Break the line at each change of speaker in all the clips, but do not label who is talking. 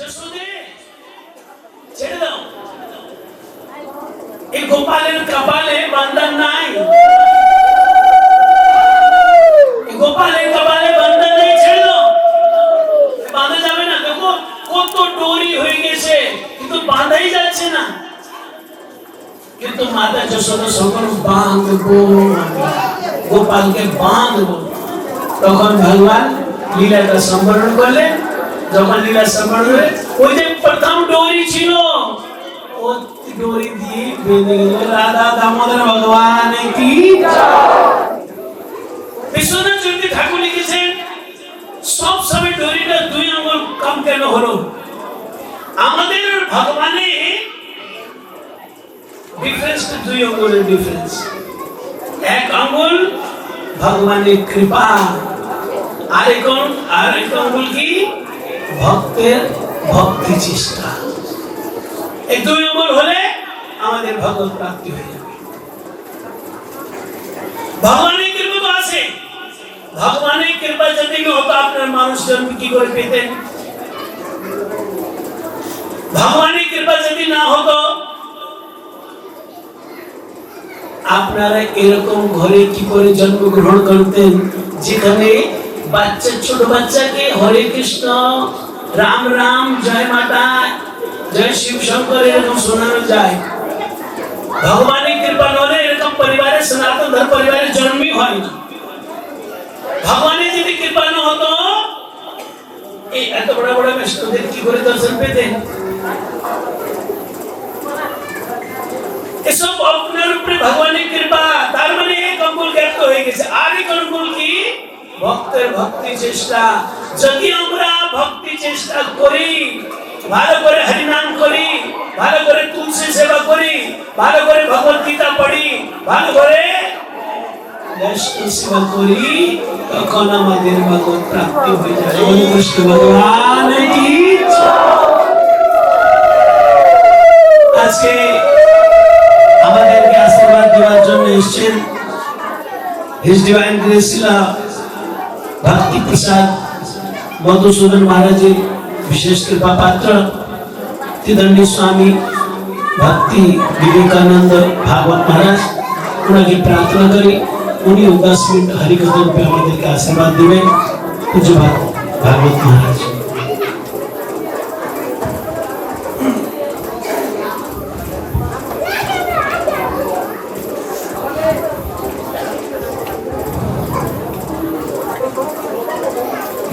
যশোদে ছেড়ে দাও, এই গোপালের কপালে বান্ধন নাই, গোপালের কপালে বান্ধন নাই, ছেড়ে দাও, বাঁধা যাবে না। দেখো কত ডোরি হয়ে গেছে কিন্তু বাঁধাই যাচ্ছে না। কিন্তু মাতা যশোদা সকল বাঁধবো, গোপালকে বাঁধবো। তখন ভগবান লীলাটা সম্বরণ করলেন। যখন লীলা সম্বরণ হয়ে ওই যে প্রথম ডোরি ছিল ও ডোরি দিয়ে বেঁধে গেল। রাধা দামোদর ভগবান কি বিশ্বনাথ চন্দ্র ঠাকুর লিখেছেন সব সময় ডোরিটা 2 আঙ্গুল কম কেন হলো? আমাদের ভগবানে ডিফারেন্স তো 2 আঙ্গুলের ডিফারেন্স। 1 আঙ্গুল ভগবানের কৃপা, আরেক আঙ্গুল কি ভক্তের ভক্তি চেষ্টা। এই 2 আঙ্গুল হলে আমাদের ভগবত প্রাপ্তি হয়ে যাবে। ভগবানের কৃপা তো আছে, ভগবানের কৃপা যদি না হতো আপনার মানুষ জন্ম কি করে পেতেন? ভগবানের কৃপা যদি না হতো আপনারা এরকম ঘরে কি করে জন্মগ্রহণ করতেন যেখানে বাচ্চা ছোট বাচ্চাকে হরে কৃষ্ণ রাম রাম জয় মাতা জয় শিব শঙ্কর এরকম শোনানো যায়? ভগবানের কৃপা নহলে এরকম পরিবারে সনাতন ধর্ম পরিবারের জন্মই হয় না। ভগবানের যদি কৃপা না হতো এই এত বড় বড় বৈষ্ণবদের কি করে দর্শন পেতেন? এসব আপনার উপরে ভগবানের কৃপা। তার মানে 1 আঙ্গুল জ্ঞাত হয়ে গেছে। আর 1 আঙ্গুল কি ভক্তের ভক্তি চেষ্টা। যদি আমরা ভক্তি চেষ্টা করি, ভালো করে হরিনাম করি, ভালো করে তুলসী সেবা করি, ভালো করে ভগবত গীতা পড়ি, ভালো করে কৃষ্ণ সেবা করি, তখন আমাদের ভগবত প্রাপ্তি হয়ে যাবে। কৃষ্ণ ভগবান কি আজকে আমাদেরকে আশীর্বাদ দেওয়ার জন্য এসেছেন হিজ ডিভাইন গ্রেস শিলা ভক্তি প্রসাদ মধুসূদন মহারাজের বিশেষ কৃপা পাত্র তিদণ্ডী স্বামী ভক্তি বিবেকানন্দ ভাগবত মহারাজ। ওনাকে প্রার্থনা করি উনি 10 মিনিট হরিকথা রূপে আমাদেরকে আশীর্বাদ দিবেন। পূজ্য ভাগবত মহারাজ।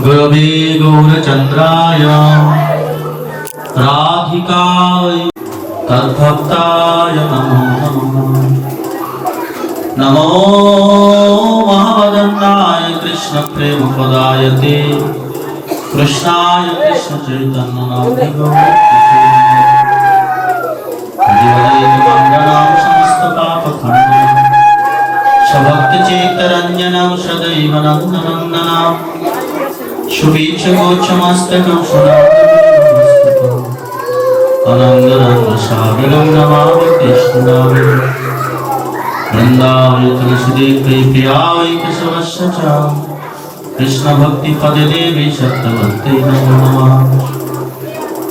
गुरवे गौरचन्द्राय राधिकाय तद्भक्ताय नमो नमः। नमो महावदन्नाय कृष्ण प्रेम पदायते कृष्णाय कृष्ण चैतन्य नामनि गौरचन्द्राय समस्त पापखण्डनं सभक्ति चेतरञ्जनं सदैव नन्दनन्दनं शुभीक्षगोच्छमस्तकं सुनामस्तकम् अनन्दनन्दसागरं नमामि कृष्णनामे। वृन्दावने तुलसीदेवी प्रियायै केशवस्य च कृष्णभक्तिपदे देवी सत्यवत्यै नमो नमः।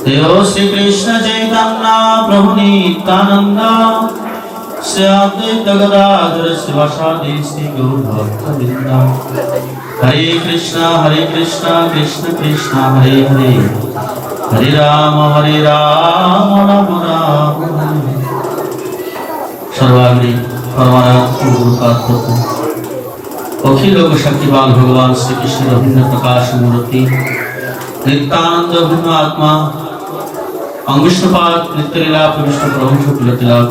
देव श्रीकृष्ण चैतन्य प्रभु नित्यानन्द श्री अद्वैत गदाधर शिवासादि श्री गौरभक्तवृन्द। हरे कृष्णा कृष्ण कृष्ण हरे हरे, हरे राम राम राम। सर्वाग्रे परमानंद अखिल लोक शक्ति बाल भगवान श्री कृष्ण अभिन्न प्रकाश मूर्ति नित्यानंद अभिन्न आत्मा अंगुष्ठपाद नित्यलीला विष्णु प्रभु तिलक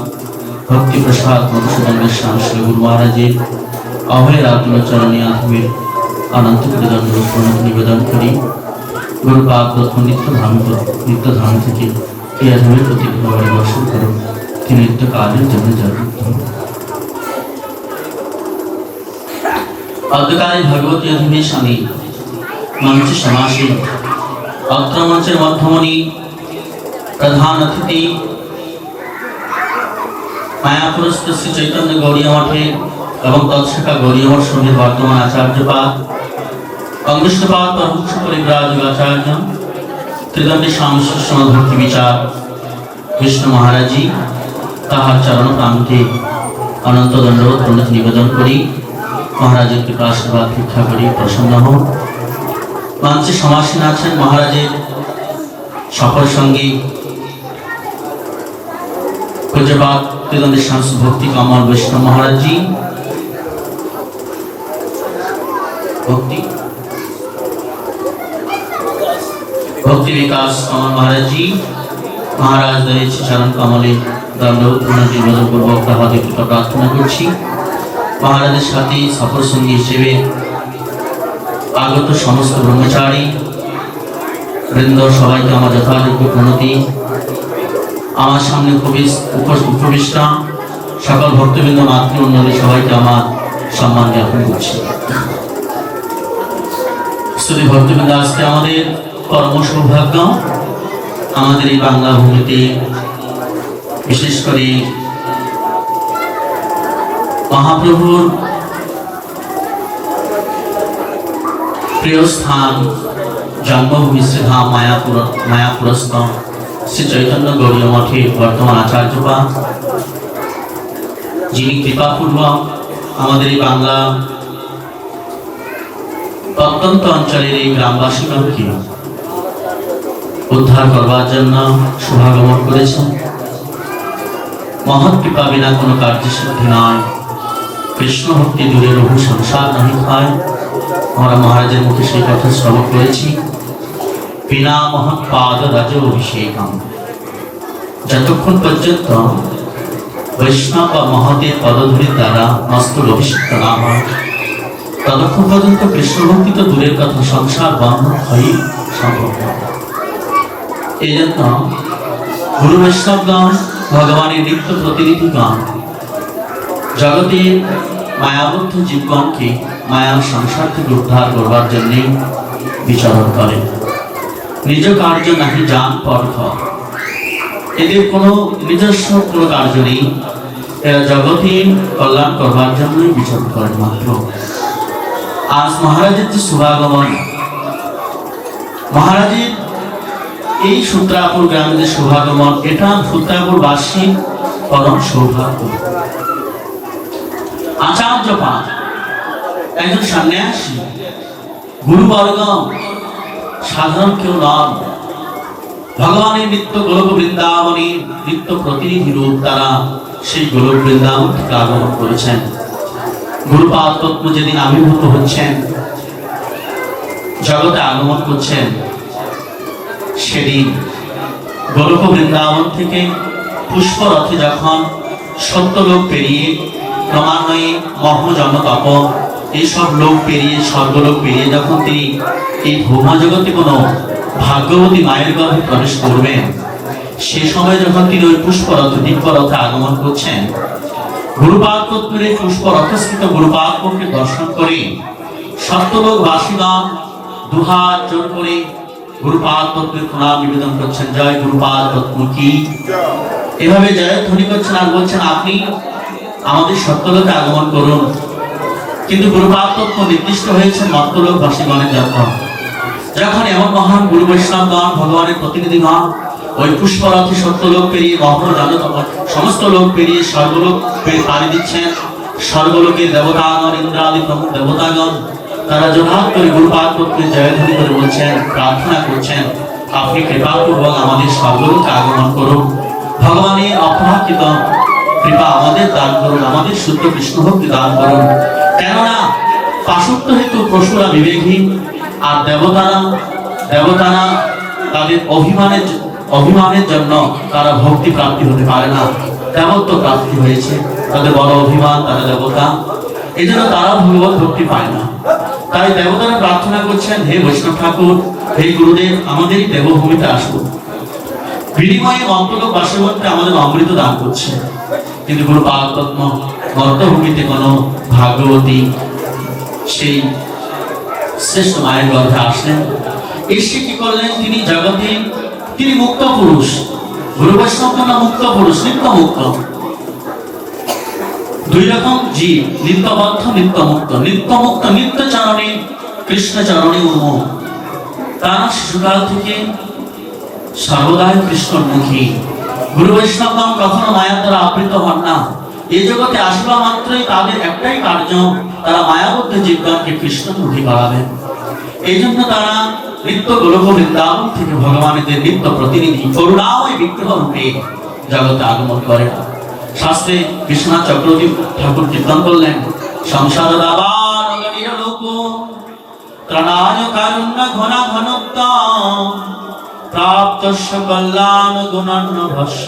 भक्ति प्रसाद मधुसूदन गोस्वामी श्री गुरु महाराज जी अभय रात्रि चरणी आत्मे अनंत निवेदन करी गुरु पाद नित्य धाम থেকে এই আধুনিক প্রতিভাবারে দর্শন করো তিনি নিত্য কালের জন্য জাগ্রত। অদ্যকালে ভগবতী অধীনে স্বামী মঞ্চে সমাসীন অত্র মঞ্চের মধ্যমণি প্রধান অতিথি মায়াপুরস্থ শ্রী চৈতন্য গৌড়ীয় মঠে এবং তৎশাখা গৌড়ীয় মঠ সঙ্গে বর্তমান আচার্যপাদ কংগ্রেসপাদ পরমহংস পরিব্রাজক আচার্য ত্রিদণ্ডী স্বামী সুষমা ভক্তি বিচার কৃষ্ণ মহারাজজি তাহার চরণ প্রান্তে অনন্ত দণ্ডবত প্রণতি নিবেদন করি মহারাজের কৃপা আশীর্বাদ ভিক্ষা করি প্রসন্ন হন। মঞ্চে সমাসীন আছেন মহারাজের সফর সঙ্গী পূজ্যপাদ ত্রিদণ্ডী স্বামী ভক্তি কমল বৈষ্ণব মহারাজজি, भक्ति विकास कमल महाराज जी महाराज दया चरण कमले दंडवत प्रणाम निवेदन पूर्वक তাহাদের কৃপা প্রার্থনা করছি। মহারাজের সাথে সফর সঙ্গী হিসেবে আগত সমস্ত ব্রহ্মচারী বৃন্দ সবাইকে আমার যথাযোগ্য প্রণতি। আমার সামনে উপবিষ্ট সকল ভক্তবৃন্দ মাতৃমণ্ডলী সবাইকে আমার সম্মান জ্ঞাপন করছি। স্তুতি ভক্তবৃন্দ, আজকে আমাদের পরম সৌভাগ্য আমাদের এই বাংলা ভূমিতে বিশেষ করে মহাপ্রভুর প্রিয় স্থান জন্মভূমি শ্রীধাম মায়াপুরস্থ শ্রী চৈতন্য গৌড়ীয় মঠের বর্তমান আচার্যপা, যিনি কৃপাপূর্বক আমাদের এই বাংলা প্রত্যন্ত অঞ্চলের এই গ্রামবাসীগণকে উদ্ধার করবার জন্য শুভাগমন করেছেন। মহৎ কৃপা বিনা কোনো কার্যসিদ্ধি নয়, কৃষ্ণ ভক্তি দূরে রঘু সংসার নাহি হয়। আমরা মহারাজের মুখে সেই কথা শ্রবণ করেছি, বিনা মহৎ পাদ রাজ অভিষেকম। যতক্ষণ পর্যন্ত বৈষ্ণব বা মহতের পদধূলির দ্বারা মস্তক অভিষিক্ত না হয় ততক্ষণ পর্যন্ত কৃষ্ণ ভক্তি তো দূরের কথা, সংসার বন্ধন হয়েই সম্ভব নয়। এই জন্য গুরু বৈষ্ণবগণ ভগবানের নিত্য প্রতিনিধিগণ জগতের মায়াবদ্ধ জীবগণকে মায়ার সংসার থেকে উদ্ধার করবার জন্যে বিচরণ করেন। নিজ কার্য নাহি যান পরখ, এদের কোনো নিজস্ব কোনো কার্য নেই, এরা জগতের কল্যাণ করবার জন্যই বিচরণ করেন মাত্র। আজ মহারাজের যে শুভাগমন, মহারাজের এই সূত্রাপুর গ্রামের যে শুভাগমন, এটা সূত্রাপুর বাসী পরম সৌভাগ্য। আচার্যপা একজন সন্ন্যাসী গুরুবর্গ সাধারণ কেউ নন, ভগবানের নিত্য গোলক বৃন্দাবনের নিত্য প্রতিনিধি রূপ। তারা সেই গোলক বৃন্দাবন থেকে আগমন করেছেন। গুরুপাদ তত্ত্ব যেদিন আবির্ভূত হচ্ছেন, জগতে আগমন করছেন, সেদিন গোলক বৃন্দাবন থেকে পুষ্পরথে যখন সত্যলোক পেরিয়ে ক্রমান্বয়ে মহজন্ম তপ এইসব লোক পেরিয়ে স্বর্গলোক পেরিয়ে যখন তিনি এই ভৌমা জগতে কোনো ভাগ্যবতী মায়ের গর্ভে প্রবেশ করবেন, সে সময় যখন তিনি ওই পুষ্পরথ দিব্যরথে আগমন করছেন, গুরুপাদ তত্ত্বের পুষ্পরথস্থিত গুরুপাদকে দর্শন করে সত্যলোক বাসীগণ দুহাত জোর করে গুরুপাদ তত্ত্বের প্রণাম নিবেদন করছেন। জয় গুরুপাদ তত্ত্ব কি, এভাবে জয় ধ্বনি করছেন আর বলছেন আপনি আমাদের সত্যলোকে আগমন করুন। কিন্তু গুরুপাদ তত্ত্ব নির্দিষ্ট হয়েছে মর্তলোক বাসীগণের জন্য। যখন এমন মহান গুরু বৈষ্ণবগণ ভগবানের প্রতিনিধিগণ ওই পুষ্পরথে সত্যলোক পেরিয়ে সমস্ত লোক পেরিয়ে স্বর্গলোক পাড়ি দিচ্ছেন, স্বর্গলোকের দেবতাগণ ইন্দ্রাদি প্রমুখ দেবতাগণ তারা জোরহাত করে গুরুপাদ তত্ত্বের জয়ধ্বনি করে বলছেন, প্রার্থনা করছেন, আপনি কৃপাপূর্বক আমাদের স্বর্গলোকে আগমন করুন, ভগবানের অপরাকৃত কৃপা আমাদের দান করুন, আমাদের শুদ্ধ কৃষ্ণ ভক্তি দান করুন। কেননা পাশুত্ব হেতু পশুরা বিবেকহীন, আর দেবতারা তাদের অভিমানের জন্য তারা ভক্তি প্রাপ্তি হতে পারে না, দেবত্ব প্রাপ্তি হয়েছে, তাদের বড় অভিমান, তারা দেবতা, এই জন্য তারা ভগবত ভক্তি পায় না। তাই দেবতারা প্রার্থনা করছেন, হে বৈষ্ণব ঠাকুর, হে গুরুদেব, আমাদের এই দেবভূমিতে আসুন, বিনিময়ে মর্তলোক বাসীগণকে আমাদের অমৃত দান করছে। কিন্তু গুরুপাদ তত্ত্ব মর্তভূমিতে কোনো ভাগ্যবতী সেই শ্রেষ্ঠ মায়ের গর্ভে আসলেন। এসে কি করলেন, তিনি জগতে তিনি মুক্ত পুরুষ, গুরু বৈষ্ণব না মুক্ত পুরুষ, নিত্য মুক্ত। দুই রকম জীব, নিত্যবদ্ধ নিত্য মুক্ত। নিত্য মুক্ত নিত্য চরণে কৃষ্ণ চরণে উন্মুখ। তারা শিশুকাল থেকে সর্বদাই কৃষ্ণমুখী। গুরু বৈষ্ণবগণ কখনো মায়ার দ্বারা আবৃত হন না। এই জগতে আসবা মাত্রই তাদের একটাই কার্য, তারা মায়াবদ্ধ জীবগণকে কৃষ্ণমুখী করাবেন। এই জন্য তারা নিত্য গোলক বৃন্দাবন থেকে ভগবানের নিত্য প্রতিনিধি করুণাময় বিগ্রহ রূপে জগতে আগমন করে। শাস্ত্রে বিশ্বনাথ চক্রবর্তী ঠাকুর কীর্তন করলেন, সংসার দাবার অগণীয় লোক ত্রাণায় কারুণ্য ঘনা ঘনত্ব প্রাপ্তস্য কল্যাণ গুণান্ন ভস্য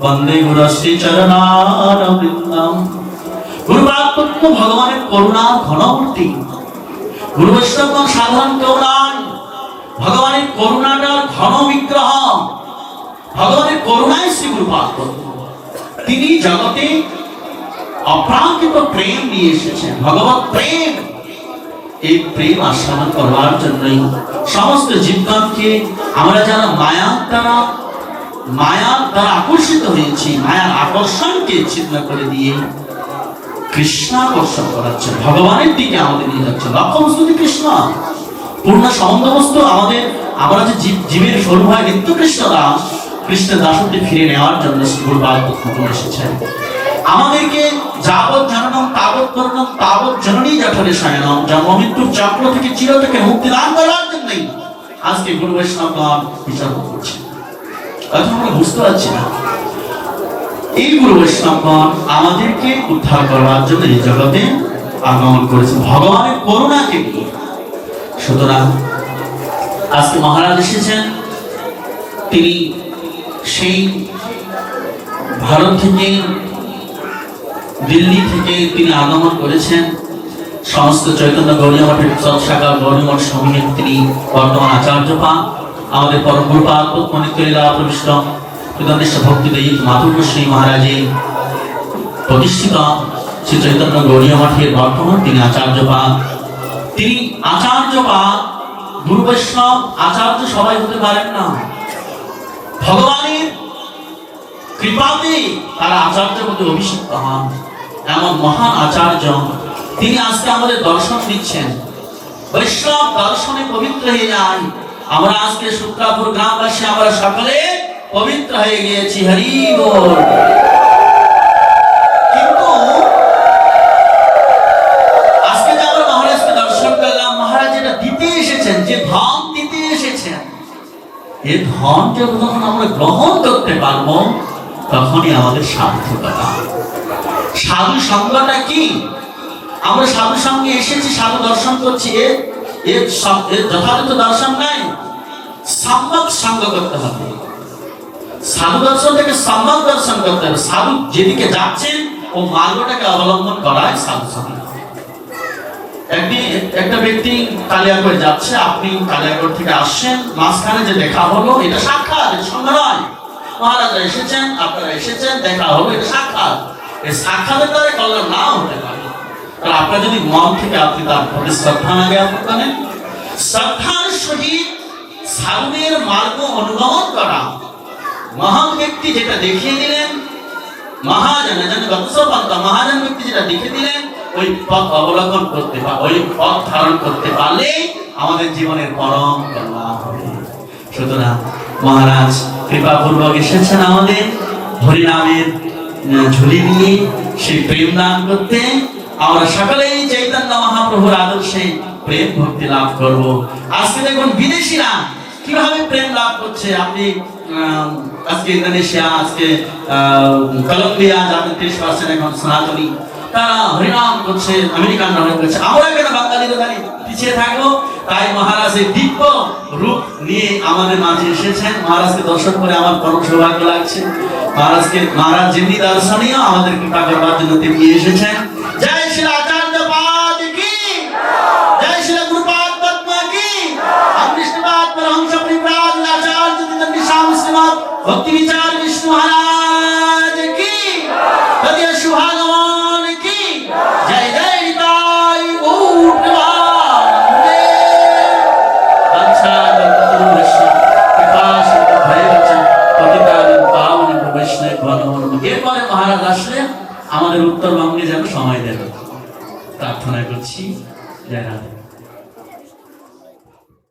বন্দে গুরশ্রী চরণারবিন্দম। গুরুবাক্য ভগবানের করুণার ঘনমূর্তি। গুরু বৈষ্ণবগণ সাধারণ কেউ নন, ভগবানের করুণাটার ঘন বিগ্রহ। ভগবানের করুণায় শ্রী গুরুপাদ তিনি জগতে অপ্রাকৃত প্রেম নিয়ে এসেছেন, ভগবত প্রেম। এই প্রেম আস্বাদন করবার জন্যই সমস্ত জীবগণকে আমরা যারা মায়ার দ্বারা আকর্ষিত হয়েছি, মায়ার আকর্ষণকে ছিন্ন করে দিয়ে কৃষ্ণাকর্ষণ করাচ্ছে, ভগবানের দিকে আমাদের নিয়ে যাচ্ছে। লক্ষ্য বস্তু কৃষ্ণ, পূর্ণ সম্বন্ধ বস্তু আমাদের। আমরা যে জীবের স্বরূপ হয় নিত্য কৃষ্ণ দাস, কৃষ্ণের দাসত্বে ফিরে নেওয়ার জন্য গুরুপাদ এসেছেন। আমাদেরকে যাবৎ জননম তাবৎ করণম তাবৎ জননী জঠরে শয়নম, জন্ম মৃত্যুর চক্র থেকে চির থেকে মুক্তি লাভ করার জন্যই আজকে গুরু বৈষ্ণবগণ বিচার করছে। এখন আমরা বুঝতে পারছি না, এই গুরু বৈষ্ণবগণ আমাদেরকে উদ্ধার করার জন্য এই জগতে আগমন করেছে ভগবানের করুণাকে নিয়ে। সুতরাং আজকে মহারাজ এসেছেন, তিনি সেই ভারত থেকে দিল্লি থেকে তিনি আগমন করেছেন। সমস্ত চৈতন্য গৌরীয় মঠের শাখা গৌরী মঠ সমূহের তিনি বর্তমান আচার্য পান। আমাদের পরম গুরুপাদ পদ্মনিত্যলীলা প্রবিষ্ট কৃতনিষ্ঠ ভক্তিদেয়ী মাধুর্য শ্রী মহারাজের প্রতিষ্ঠিত শ্রী চৈতন্য গৌরীয় মঠের বর্তমান তিনি আচার্য পান। তিনি আচার্য পান। গুরু বৈষ্ণব আচার্য সবাই হতে পারেন না, ভগবানের কৃপাতে তারা আচার্য পদে অভিষিক্ত হন। এমন মহান আচার্য তিনি আজকে আমাদের দর্শন দিচ্ছেন। বৈষ্ণব দর্শনে পবিত্র হয়ে যায়। আমরা আজকে শুক্রাপুর গ্রামবাসী আমরা সকলে পবিত্র হয়ে গিয়েছি, হরি বল। কিন্তু আজকে যে আমরা মহারাজকে দর্শন করলাম, মহারাজ যেটা দিতে এসেছেন, যে ধন দিতে এসেছেন, এই ধন যখন আমরা গ্রহণ করতে পারবো তখনই আমাদের সার্থকতা। সাধু সঙ্গটা কি? আমরা সাধু সঙ্গে এসেছি, সাধু দর্শন করছি, এর যথাযথ দর্শন নাই, সম্যক সঙ্গ করতে হবে। সাধু দর্শন থেকে সম্যক দর্শন করতে হবে। সাধু যেদিকে যাচ্ছেন ও মার্গটাকে অবলম্বন করায় সাধু সঙ্গ। একটা ব্যক্তি কালিয়াগড় যাচ্ছে, আপনি কালিয়াগড় থেকে আসছেন, মাঝখানে যে দেখা হলো এটা সাক্ষাৎ, এটা সঙ্গ নয়। মহারাজা এসেছেন, আপনারা এসেছেন, দেখা হলো, এটা সাক্ষাৎ। এই সাক্ষাতের দ্বারা কল্যাণ না হতে পারে। কারণ আপনার যদি মন থেকে আপনি তার প্রতি শ্রদ্ধা না জ্ঞাপন করেন, শ্রদ্ধার সহিত সাধুদের মার্গ অনুগমন করা। মহান ব্যক্তি যেটা দেখিয়ে দিলেন, মহাজন মহাজন ব্যক্তি যেটা দেখিয়ে দিলেন, ওই পথ অবলম্বন করতে পারে, ওই পথ ধারণ করতে পারলে আমাদের জীবনের পরম কল্যাণ হবে। সুতরাং মহারাজ কৃপাপূর্বক এসেছেন আমাদের হরিনামের ঝুলি নিয়ে সেই প্রেম দান করতে। আমরা সকলেই চৈতন্য মহাপ্রভুর আদর্শে প্রেম ভক্তি লাভ করব। আজকে দেখুন বিদেশিরা কিভাবে প্রেম লাভ করছে। আপনি আজকে ইন্দোনেশিয়া, আজকে কলম্বিয়া যাদের 30% এখন সনাতনী, তারা হরিনাম করছে, আমেরিকানরা হরিনাম করছে। আমরা কেন বাঙালিরা জানি পিছিয়ে থাকবো? তাই মহারাজের দিব্য রূপ নিয়ে আমাদের মাঝে এসেছেন। মহারাজকে দর্শন করে আমার পরম সৌভাগ্য লাগছে। মহারাজ যেমনি দর্শনীয়, আমাদের কৃপা করবার জন্য তিনি এসেছেন। জয় শ্রী আচার্য পাদ কি, জয় শ্রী গুরুপাদ পদ্ম কি, কৃষ্ণপাদ পরমহংস পরিব্রাজ আচার্য শ্রীমৎ শ্রীমৎ ভক্তি বিচার বিষ্ণু মহারাজ কি, তদীয় শুভাগমন কি, জয় জয় নিতাই গৌর প্রেমানন্দে। আচ্ছা এরপরে মহারাজ আসলে আমাদের উত্তরবঙ্গে যেন সময় দেবে প্রার্থনা করছি। জয় রাম।